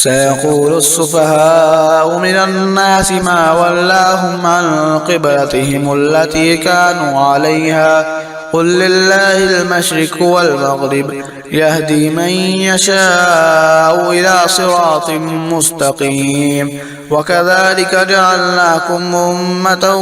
سيقول السفهاء من الناس ما ولاهم عن قبلتهم التي كانوا عليها قل لله المشرق والمغرب يهدي من يشاء إلى صراط مستقيم وكذلك جعلناكم أمة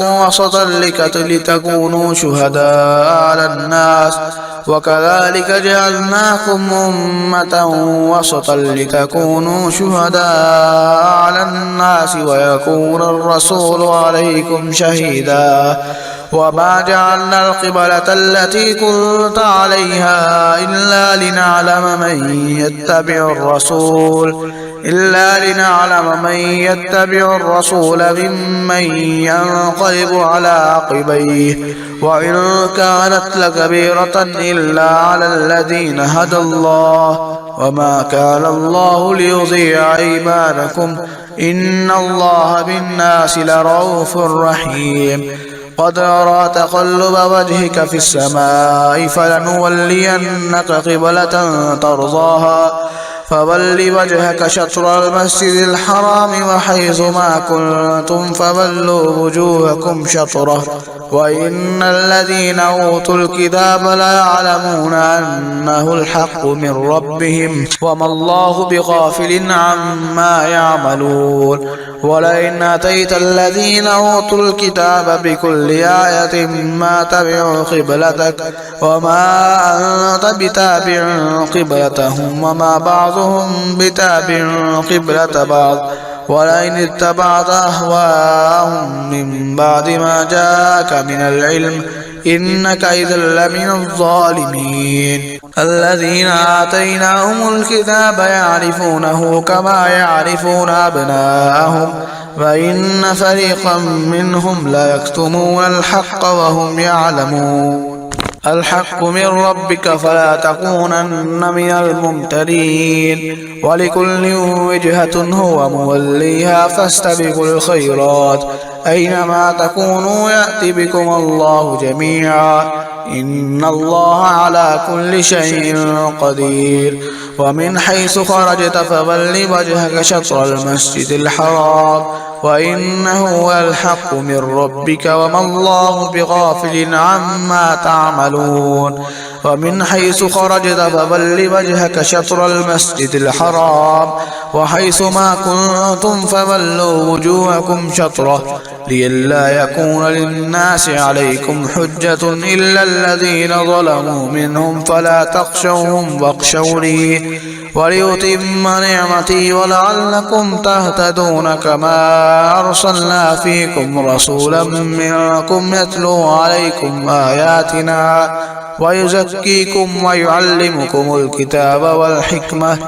وسطا لتكونوا شهداء على الناس ويكون الرسول عليكم شهيدا وما جعلنا القبلة التي كنت عليها إلا لنعلم من يتبع الرسول ممن ينقلب على عقبيه وإن كانت لكبيرة إلا على الذين هدى الله وما كان الله ليضيع إيمانكم إن الله بالناس لرؤوف رحيم قد نرى تقلب وجهك في السماء فلنولينك قبلة ترضاها فول وجهك شطر المسجد الحرام وحيث ما كنتم فولوا وجوهكم شطره وإن الذين أوتوا الكتاب ليعلمون أنه الحق من ربهم وما الله بغافل عما يعملون ولئن أتيت الذين أوتوا الكتاب بكل آية ما تبعوا قبلتك وما أنت بتابع قبلتهم وما بعضهم بتابع قبلة بعض ولئن اتبعت أهواءهم من بعد ما جاءك من العلم إنك إذا لمن الظالمين الذين آتيناهم الكتاب يعرفونه كما يعرفون أبناءهم وإن فريقا منهم ليكتمون الحق وهم يعلمون الحق من ربك فلا تكونن من الممترين ولكل وجهة هو موليها فاستبقوا الخيرات أينما تكونوا يأتي بكم الله جميعا إن الله على كل شيء قدير ومن حيث خرجت فول وجهك شطر المسجد الحرام وإنه هو الحق من ربك وما الله بغافل عما تعملون ومن حيث خرجت فول وجهك شطر المسجد الحرام وحيث ما كنتم فولوا وجوهكم شطره لئلا يكون للناس عليكم حجة إلا الذين ظلموا منهم فلا تخشوهم واخشوني وليتم نعمتي ولعلكم تهتدون كما أرسلنا فيكم رسولا منكم يتلو عليكم آياتنا ويزكيكم ويعلمكم الكتاب والحكمة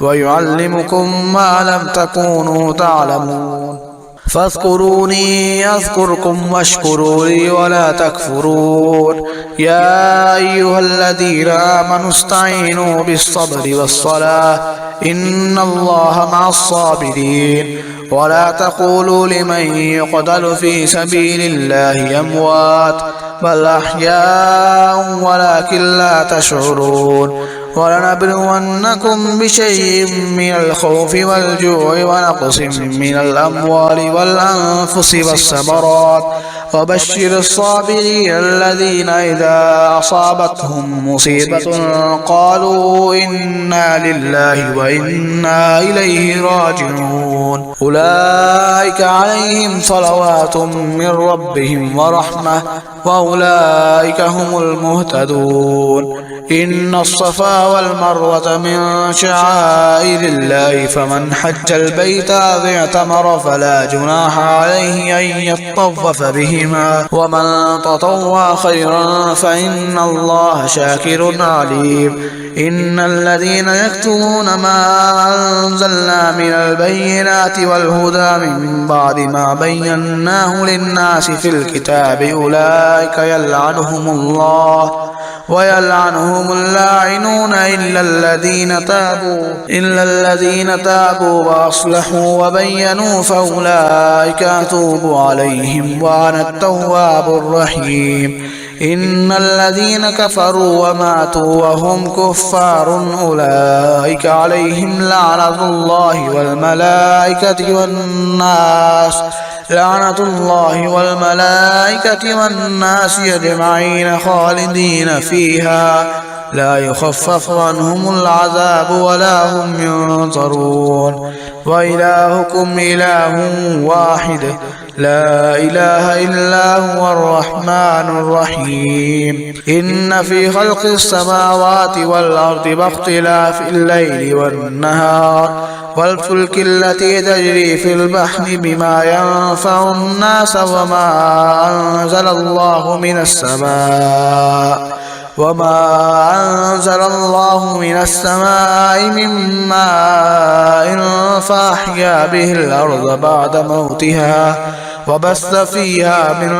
ويعلمكم ما لم تكونوا تعلمون فاذكروني أذكركم واشكروا لي ولا تكفرون يا أيها الذين آمنوا استعينوا بالصبر والصلاة إن الله مع الصابرين ولا تقولوا لمن يقتل في سبيل الله أموات بل أحياء ولكن لا تشعرون ولنبلونكم بشيء من الخوف والجوع ونقص من الأموال والأنفس والثمرات وبشر الصابرين الذين إذا أصابتهم مصيبة قالوا إنا لله وإنا إليه راجعون أولئك عليهم صلوات من ربهم ورحمة وأولئك هم المهتدون إن الصفا والمروة من شعائر الله فمن حج البيت أو اعتمر فلا جناح عليه أن يطوف بهما ومن تطوع خيرا فإن الله شاكر عليم إن الذين يكتمون ما أنزلنا من البينات والهدى من بعد ما بيناه للناس في الكتاب أولئك يلعنهم الله ويلعنهم اللاعنون إلا الذين تابوا وأصلحوا وبينوا فأولئك أتوب عليهم وأنا التواب الرحيم إن الذين كفروا وماتوا وهم كفار أولئك عليهم لعنة الله والملائكة والناس أجمعين خالدين فيها لا يخفف عنهم العذاب ولا هم ينظرون وإلهكم إله واحد لا إله إلا هو الرحمن الرحيم إن في خلق السماوات والأرض واختلاف الليل والنهار والفلك التي تجري في البحر بما ينفع الناس وما أنزل الله من السماء من ماء فأحيا به الأرض بعد موتها وبث فيها من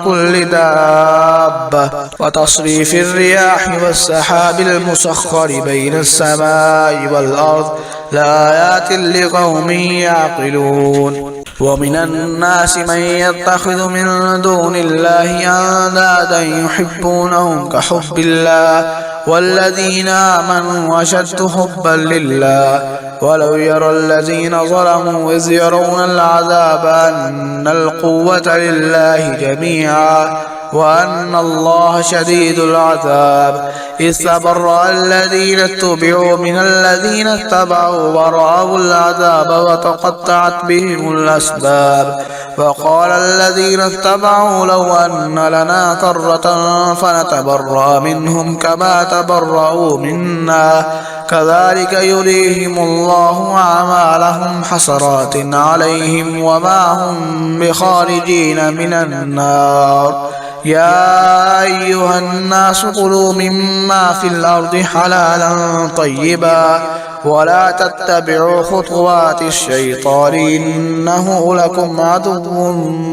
كل دابة وتصريف الرياح والسحاب المسخر بين السماء والأرض لآيات لقوم يعقلون ومن الناس من يتخذ من دون الله أندادا يحبونهم كحب الله والذين آمنوا أشد حبا لله ولو يرى الذين ظلموا إذ يرون العذاب أن القوة لله جميعا وأن الله شديد العذاب إذ تبرأ الذين اتبعوا من الذين اتبعوا ورأوا العذاب وتقطعت بهم الأسباب وقال الذين اتبعوا لو أن لنا كرة فنتبرأ منهم كما تبرأوا منا كذلك يريهم الله أعمالهم حسرات عليهم وما هم بخارجين من النار يا أيها الناس كلوا مما في الأرض حلالا طيبا ولا تتبعوا خطوات الشيطان إنه لكم عدو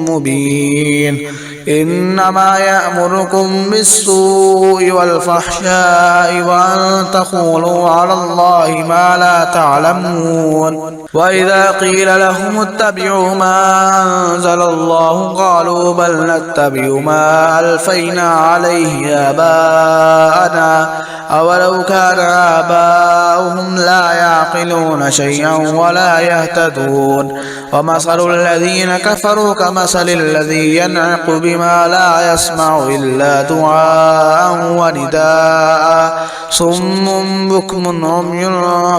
مبين إنما يأمركم بالسوء والفحشاء وأن تقولوا على الله ما لا تعلمون وإذا قيل لهم اتبعوا ما أنزل الله قالوا بل نتبع ما ألفينا عليه آباءنا أولو كان آباؤهم لا يعقلون شيئا ولا يهتدون ومثل الذين كفروا كمثل الذي ينعق بما لا يسمع إلا دعاء ونداء صم بكم عمي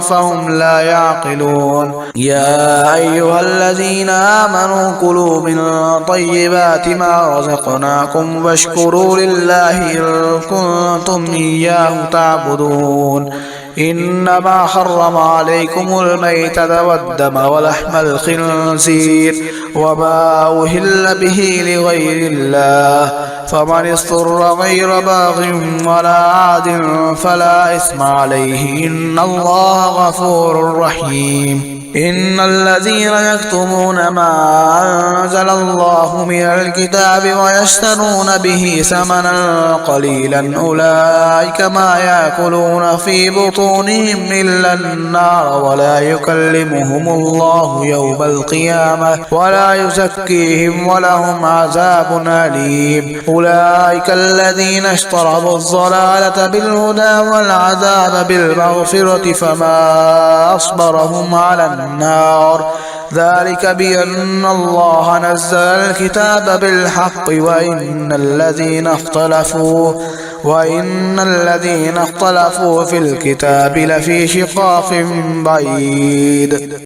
فهم لا يعقلون يا أيها الذين آمنوا كلوا من طيبات ما رزقناكم واشكروا لله إن كنتم إياه تعبدون إنما حرم عليكم الميتة والدم ولحم الخنزير وما أهل به لغير الله فمن اضطر غير باغ ولا عاد فلا إثم عليه إن الله غفور رحيم إن الذين يكتمون ما أنزل الله من الكتاب ويشترون به ثمنا قليلا أولئك ما يأكلون في بطونهم إلا النار ولا يكلمهم الله يوم القيامة ولا يزكيهم ولهم عذاب أليم أولئك الذين اشتروا الضلالة بالهدى والعذاب بالمغفرة فما أصبرهم على النار ذلك بأن الله نزل الكتاب بالحق وإن الذين اختلفوا في الكتاب لفي شقاق بعيد.